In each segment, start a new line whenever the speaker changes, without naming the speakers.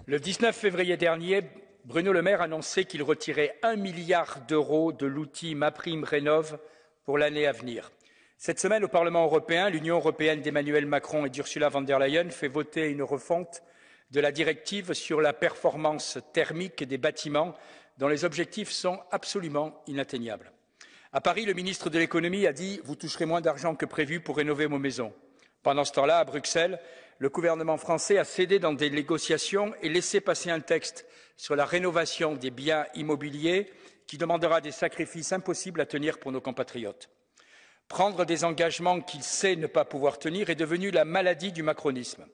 Le 19 février dernier, Bruno Le Maire annonçait qu'il retirait 1 milliard d'euros de l'outil MaPrimeRénov' pour l'année à venir. Cette semaine, au Parlement européen, l'Union européenne d'Emmanuel Macron et d'Ursula von der Leyen fait voter une refonte de la directive sur la performance thermique des bâtiments, dont les objectifs sont absolument inatteignables. À Paris, le ministre de l'économie a dit « Vous toucherez moins d'argent que prévu pour rénover vos maisons ». Pendant ce temps-là, à Bruxelles, le gouvernement français a cédé dans des négociations et laissé passer un texte sur la rénovation des biens immobiliers qui demandera des sacrifices impossibles à tenir pour nos compatriotes. Prendre des engagements qu'il sait ne pas pouvoir tenir est devenu la maladie du macronisme.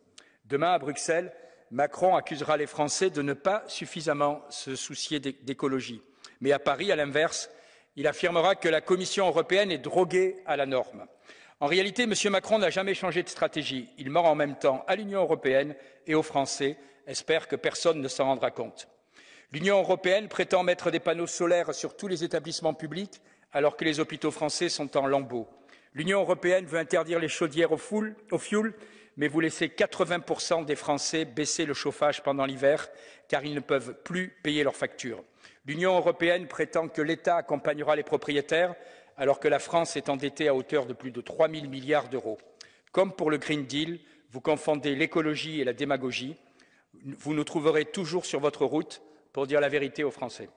Demain, à Bruxelles, Macron accusera les Français de ne pas suffisamment se soucier d'écologie. Mais à Paris, à l'inverse, il affirmera que la Commission européenne est droguée à la norme. En réalité, M. Macron n'a jamais changé de stratégie. Il ment en même temps à l'Union européenne et aux Français, espère que personne ne s'en rendra compte. L'Union européenne prétend mettre des panneaux solaires sur tous les établissements publics alors que les hôpitaux français sont en lambeaux. L'Union européenne veut interdire les chaudières au fioul, mais vous laissez 80% des Français baisser le chauffage pendant l'hiver car ils ne peuvent plus payer leurs factures. L'Union européenne prétend que l'État accompagnera les propriétaires alors que la France est endettée à hauteur de plus de 3 000 milliards d'euros. Comme pour le Green Deal, vous confondez l'écologie et la démagogie. Vous nous trouverez toujours sur votre route pour dire la vérité aux Français.